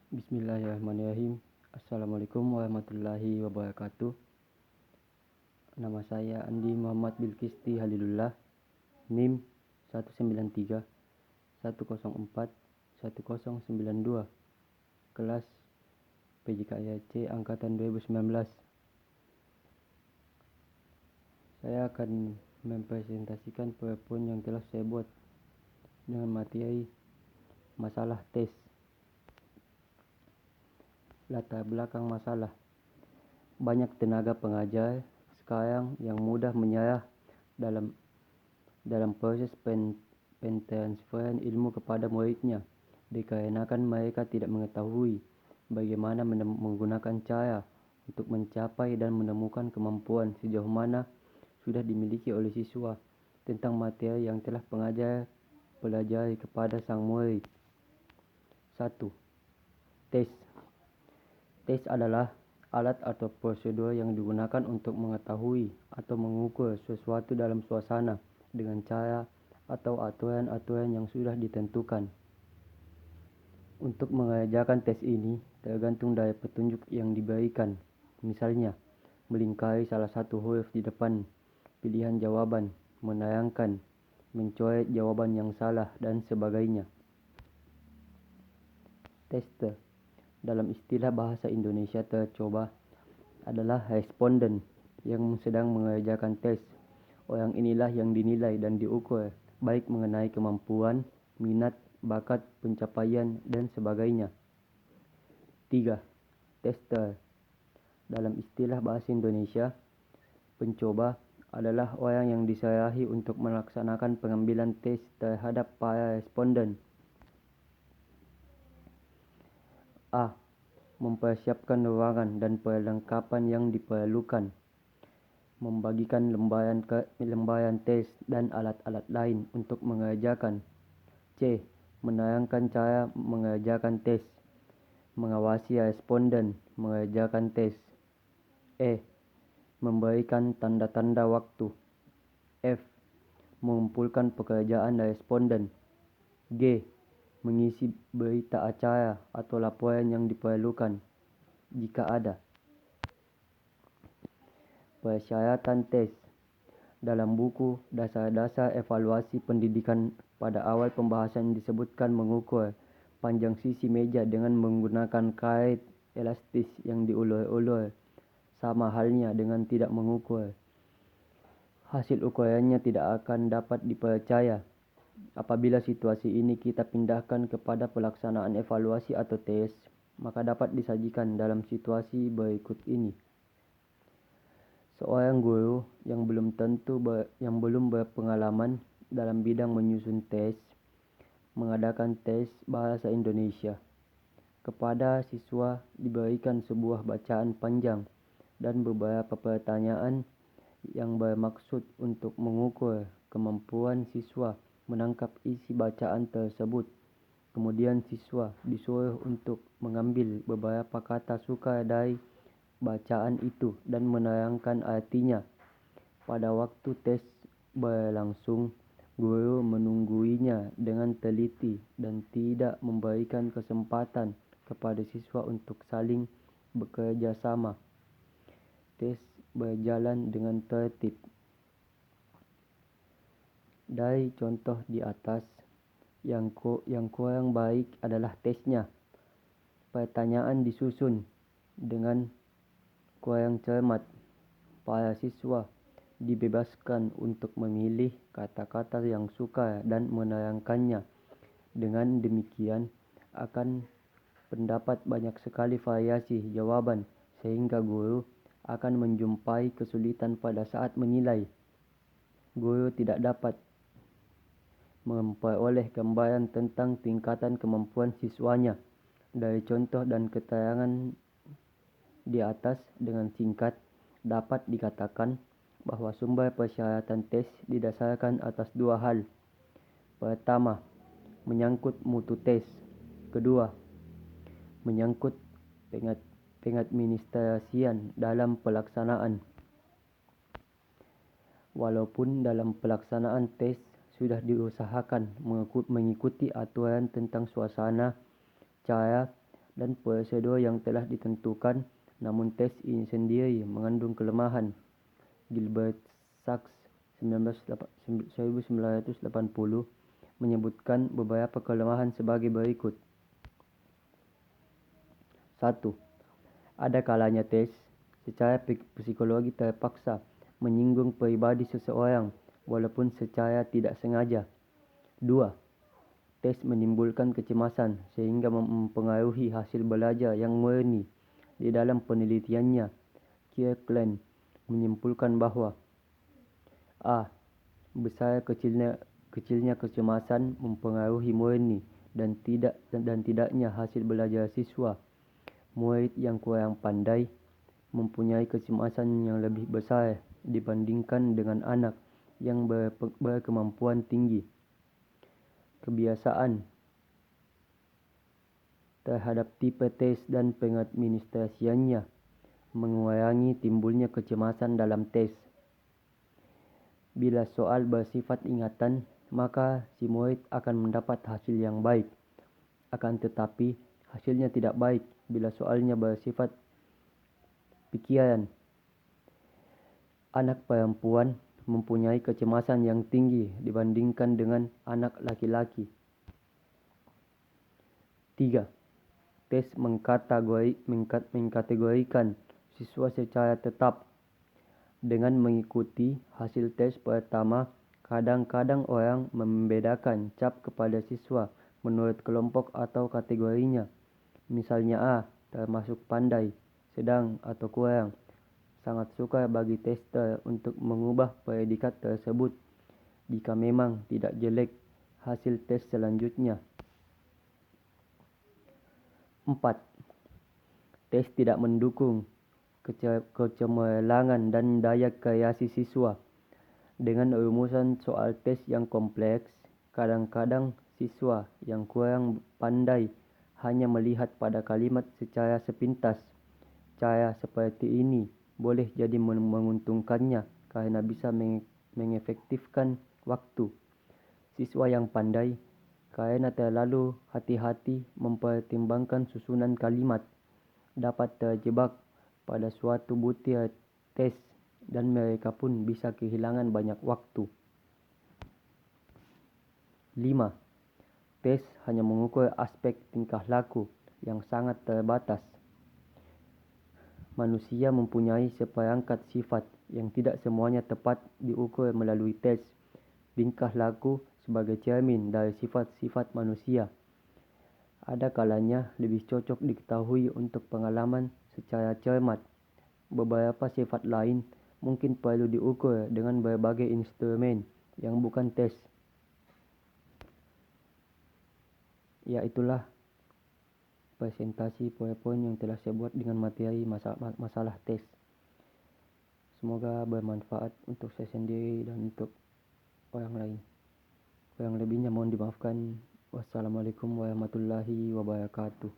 Bismillahirrahmanirrahim. Assalamualaikum warahmatullahi wabarakatuh. Nama saya Andi Muhammad Bilkisti Halilullah, NIM 193 104 1092, kelas PJKIAC Angkatan 2019. Saya akan mempresentasikan PowerPoint yang telah saya buat dengan materi masalah tes. Latar belakang masalah: banyak tenaga pengajar sekarang yang mudah menyerah dalam proses pentransferan ilmu kepada muridnya, dikarenakan mereka tidak mengetahui bagaimana menggunakan cara untuk mencapai dan menemukan kemampuan sejauh mana sudah dimiliki oleh siswa tentang materi yang telah pengajar pelajari kepada sang murid. 1. Tes. Tes adalah alat atau prosedur yang digunakan untuk mengetahui atau mengukur sesuatu dalam suasana dengan cara atau aturan-aturan yang sudah ditentukan. Untuk mengerjakan tes ini tergantung dari petunjuk yang diberikan. Misalnya, melingkari salah satu huruf di depan pilihan jawaban, menerangkan, mencoret jawaban yang salah, dan sebagainya. Tester. Dalam istilah bahasa Indonesia tercoba adalah responden yang sedang mengerjakan tes. Orang inilah yang dinilai dan diukur, baik mengenai kemampuan, minat, bakat, pencapaian, dan sebagainya. 3. Tester. Dalam istilah bahasa Indonesia, pencoba adalah orang yang diserahi untuk melaksanakan pengambilan tes terhadap para responden. A. Mempersiapkan ruangan dan perlengkapan yang diperlukan, membagikan lembaran tes dan alat-alat lain untuk mengerjakan. C. Menerangkan cara mengerjakan tes, mengawasi responden mengerjakan tes. E. Memberikan tanda-tanda waktu. F. Mengumpulkan pekerjaan responden. G. Mengisi berita acara atau laporan yang diperlukan, jika ada. Persyaratan tes. Dalam buku Dasar-Dasar Evaluasi Pendidikan pada awal pembahasan disebutkan mengukur panjang sisi meja dengan menggunakan karet elastis yang diulur-ulur, sama halnya dengan tidak mengukur. Hasil ukurannya tidak akan dapat dipercaya. Apabila situasi ini kita pindahkan kepada pelaksanaan evaluasi atau tes, maka dapat disajikan dalam situasi berikut ini. Seorang guru yang belum berpengalaman dalam bidang menyusun tes mengadakan tes bahasa Indonesia. Kepada siswa diberikan sebuah bacaan panjang dan beberapa pertanyaan yang bermaksud untuk mengukur kemampuan siswa menangkap isi bacaan tersebut. Kemudian siswa disuruh untuk mengambil beberapa kata sukar dari bacaan itu dan menerangkan artinya. Pada waktu tes berlangsung, guru menungguinya dengan teliti dan tidak memberikan kesempatan kepada siswa untuk saling bekerja sama. Tes berjalan dengan tertib. Dari contoh di atas, yang kurang baik adalah tesnya. Pertanyaan disusun dengan kurang cermat. Para siswa dibebaskan untuk memilih kata-kata yang sukar dan menerangkannya. Dengan demikian akan pendapat banyak sekali variasi jawaban, sehingga guru akan menjumpai kesulitan pada saat menilai. Guru tidak dapat memperoleh gambaran tentang tingkatan kemampuan siswanya. Dari contoh dan keterangan di atas dengan singkat, dapat dikatakan bahwa sumber persyaratan tes didasarkan atas dua hal. Pertama, menyangkut mutu tes. Kedua, menyangkut pengadministrasian dalam pelaksanaan. Walaupun dalam pelaksanaan tes sudah diusahakan mengikuti aturan tentang suasana, cara, dan prosedur yang telah ditentukan, namun tes ini sendiri mengandung kelemahan. Gilbert Sachs 1980 menyebutkan beberapa kelemahan sebagai berikut. 1. Ada kalanya tes secara psikologi terpaksa menyinggung pribadi seseorang walaupun secara tidak sengaja. 2. Tes menimbulkan kecemasan sehingga mempengaruhi hasil belajar yang murni. Di dalam penelitiannya, Kirkland menyimpulkan bahwa A. Besar kecilnya kecemasan mempengaruhi murni dan tidaknya hasil belajar siswa. Murid yang kurang pandai mempunyai kecemasan yang lebih besar dibandingkan dengan anak yang berkemampuan tinggi. Kebiasaan terhadap tipe tes dan pengadministrasiannya mengurangi timbulnya kecemasan dalam tes. Bila soal bersifat ingatan, maka si murid akan mendapat hasil yang baik. Akan tetapi, hasilnya tidak baik bila soalnya bersifat pikiran. Anak perempuan mempunyai kecemasan yang tinggi dibandingkan dengan anak laki-laki. 3. Tes mengkategorikan siswa secara tetap. Dengan mengikuti hasil tes pertama, kadang-kadang orang membedakan cap kepada siswa menurut kelompok atau kategorinya. Misalnya A, termasuk pandai, sedang atau kurang. Sangat sukar bagi tester untuk mengubah predikat tersebut jika memang tidak jelek hasil tes selanjutnya. 4. Tes tidak mendukung kecemerlangan dan daya kreasi siswa. Dengan rumusan soal tes yang kompleks, kadang-kadang siswa yang kurang pandai hanya melihat pada kalimat secara sepintas. Cara seperti ini boleh jadi menguntungkannya karena bisa mengefektifkan waktu. Siswa yang pandai karena terlalu hati-hati mempertimbangkan susunan kalimat dapat terjebak pada suatu butir tes dan mereka pun bisa kehilangan banyak waktu. 5. Tes hanya mengukur aspek tingkah laku yang sangat terbatas. Manusia mempunyai seperangkat sifat yang tidak semuanya tepat diukur melalui tes. Tingkah laku sebagai cermin dari sifat-sifat manusia. Ada kalanya lebih cocok diketahui untuk pengalaman secara cermat. Beberapa sifat lain mungkin perlu diukur dengan berbagai instrumen yang bukan tes. Ya, itulah presentasi PowerPoint yang telah saya buat dengan materi masalah tes. Semoga bermanfaat untuk saya sendiri dan untuk orang lain. Kurang lebihnya mohon dimaafkan. Wassalamualaikum warahmatullahi wabarakatuh.